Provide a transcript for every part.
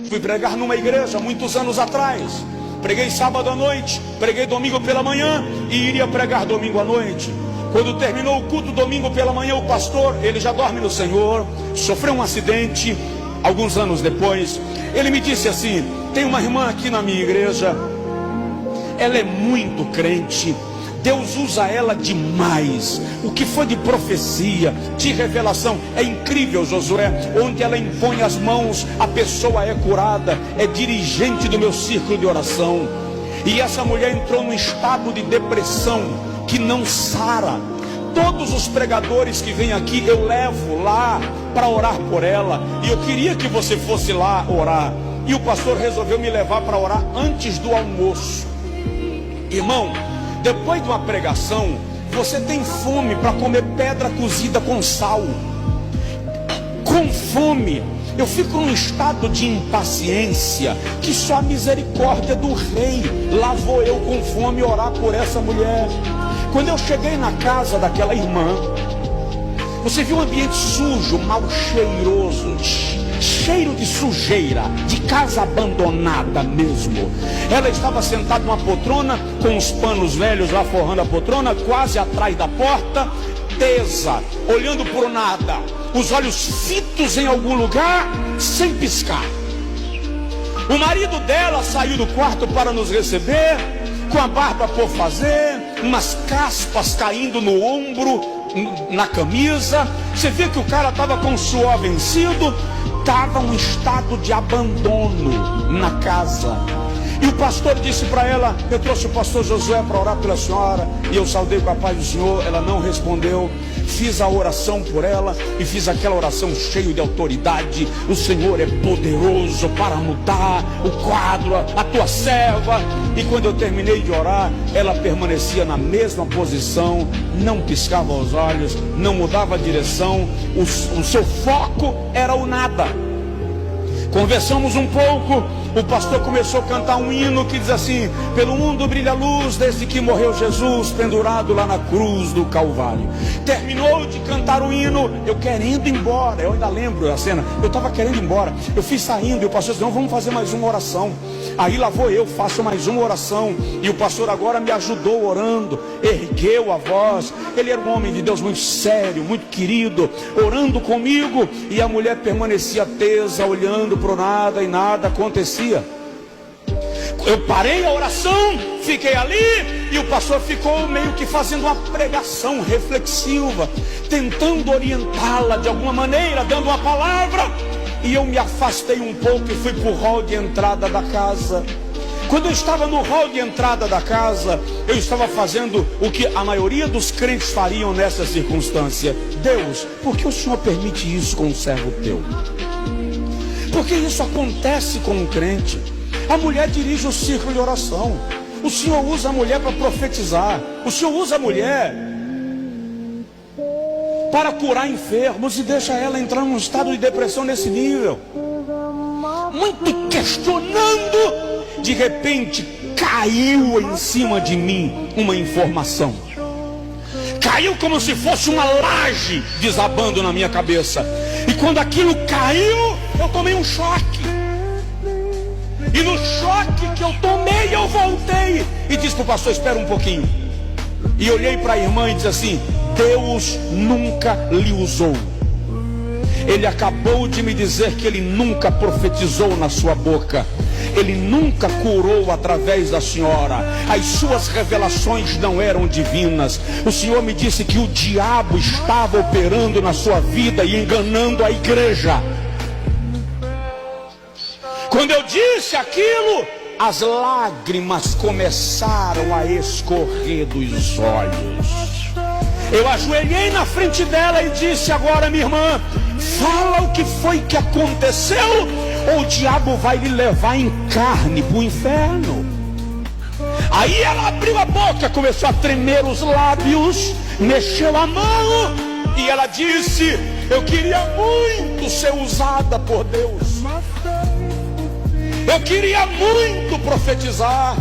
Fui pregar numa igreja muitos anos atrás. Preguei sábado à noite, preguei domingo pela manhã e iria pregar domingo à noite. Quando terminou o culto domingo pela manhã, o pastor, ele já dorme no Senhor, sofreu um acidente alguns anos depois. Ele me disse assim: tem uma irmã aqui na minha igreja, ela é muito crente, Deus usa ela demais. O que foi de profecia, de revelação, é incrível, Josué. Onde ela impõe as mãos, a pessoa é curada. É dirigente do meu círculo de oração. E essa mulher entrou num estado de depressão que não sara. Todos os pregadores que vêm aqui, eu levo lá para orar por ela. E eu queria que você fosse lá orar. E o pastor resolveu me levar para orar antes do almoço. Irmão, depois de uma pregação, você tem fome para comer pedra cozida com sal. Com fome. Eu fico num estado de impaciência que só a misericórdia do rei. Lá vou eu com fome orar por essa mulher. Quando eu cheguei na casa daquela irmã, você viu um ambiente sujo, mal cheiroso, cheiro de sujeira, de casa abandonada mesmo. Ela estava sentada numa poltrona, com os panos velhos lá forrando a poltrona, quase atrás da porta, tesa, olhando por nada, os olhos fitos em algum lugar, sem piscar. O marido dela saiu do quarto para nos receber, com a barba por fazer, umas caspas caindo no ombro, na camisa. Você vê que o cara estava com o suor vencido, estava um estado de abandono na casa. E o pastor disse para ela: eu trouxe o pastor Josué para orar pela senhora. E eu saudei com a paz do Senhor. Ela não respondeu. Fiz a oração por ela e fiz aquela oração cheia de autoridade: o Senhor é poderoso para mudar o quadro, a tua serva. E quando eu terminei de orar, ela permanecia na mesma posição, não piscava os olhos, não mudava a direção. O seu foco era o nada. Conversamos um pouco. O pastor começou a cantar um hino que diz assim: pelo mundo brilha a luz desde que morreu Jesus, pendurado lá na cruz do Calvário. Terminou de cantar o hino, eu querendo ir embora. Eu ainda lembro a cena, eu estava querendo ir embora. Eu fui saindo e o pastor disse: não, vamos fazer mais uma oração. Aí lá vou eu, faço mais uma oração. E o pastor agora me ajudou orando, ergueu a voz. Ele era um homem de Deus muito sério, muito querido, orando comigo. E a mulher permanecia tesa, olhando para o nada, e nada acontecia. Eu parei a oração, fiquei ali, e o pastor ficou meio que fazendo uma pregação reflexiva, tentando orientá-la de alguma maneira, dando uma palavra. E eu me afastei um pouco e fui para o hall de entrada da casa. Quando eu estava no hall de entrada da casa, eu estava fazendo o que a maioria dos crentes fariam nessa circunstância: Deus, por que o Senhor permite isso com um servo teu? Porque isso acontece com um crente. A mulher dirige o círculo de oração. O Senhor usa a mulher para profetizar. O Senhor usa a mulher para curar enfermos e deixa ela entrar num estado de depressão nesse nível. Muito questionando, de repente caiu em cima de mim uma informação. Caiu como se fosse uma laje desabando na minha cabeça. E quando aquilo caiu, eu tomei um choque. E no choque que eu tomei, eu voltei e disse para o pastor: espera um pouquinho. E olhei para a irmã e disse assim: Deus nunca lhe usou. Ele acabou de me dizer que ele nunca profetizou na sua boca. Ele nunca curou através da senhora. As suas revelações não eram divinas. O Senhor me disse que o diabo estava operando na sua vida e enganando a igreja. Quando eu disse aquilo, as lágrimas começaram a escorrer dos olhos. Eu ajoelhei na frente dela e disse: agora, minha irmã, fala o que foi que aconteceu, ou o diabo vai lhe levar em carne para o inferno. Aí ela abriu a boca, começou a tremer os lábios, mexeu a mão e ela disse: eu queria muito ser usada por Deus. Eu queria muito profetizar,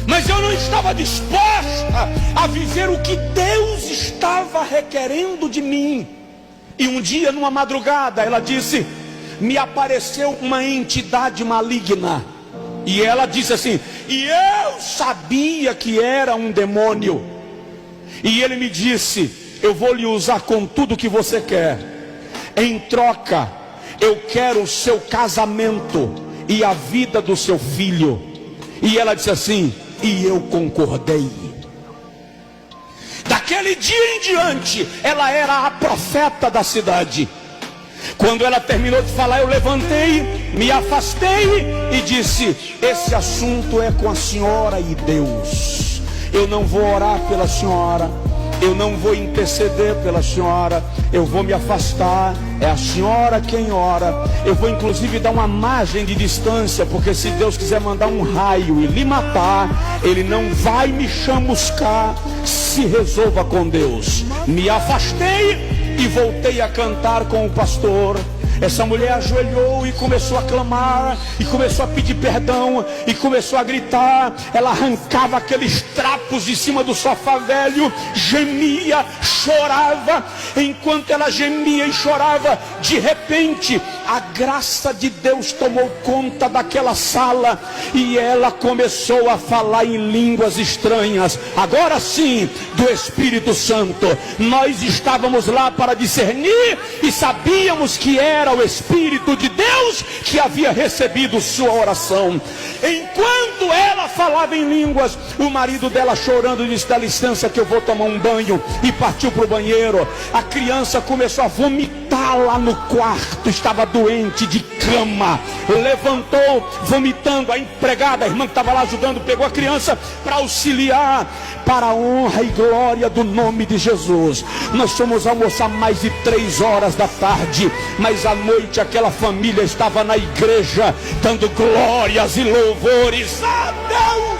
mas eu não estava disposta a viver o que Deus estava requerendo de mim. E um dia, numa madrugada, ela disse: me apareceu uma entidade maligna. E ela disse assim: e eu sabia que era um demônio. E ele me disse: eu vou lhe usar com tudo que você quer. Em troca, eu quero o seu casamento e a vida do seu filho. E ela disse assim, e eu concordei. Daquele dia em diante, ela era a profeta da cidade. Quando ela terminou de falar, eu levantei, me afastei e disse: esse assunto é com a senhora e Deus. Eu não vou orar pela senhora, eu não vou interceder pela senhora, eu vou me afastar. É a senhora quem ora. Eu vou inclusive dar uma margem de distância, porque se Deus quiser mandar um raio e lhe matar, Ele não vai me chamuscar. Se resolva com Deus. Me afastei e voltei a cantar com o pastor. Essa mulher ajoelhou e começou a clamar, e começou a pedir perdão, e começou a gritar. Ela arrancava aqueles trapos de cima do sofá velho, gemia, chorava. Enquanto ela gemia e chorava, de repente a graça de Deus tomou conta daquela sala, e ela começou a falar em línguas estranhas, agora sim, do Espírito Santo. Nós estávamos lá para discernir e sabíamos que era o Espírito de Deus que havia recebido sua oração. Enquanto ela falava em línguas, o marido dela chorando disse: dá licença que eu vou tomar um banho, e partiu para o banheiro. A criança começou a vomitar lá no quarto, estava doente de cama, levantou vomitando. A empregada, a irmã que estava lá ajudando, pegou a criança para auxiliar. Para a honra e glória do nome de Jesus, nós fomos almoçar mais de 3 horas da tarde, mas à noite aquela família estava na igreja dando glórias e louvores a Deus.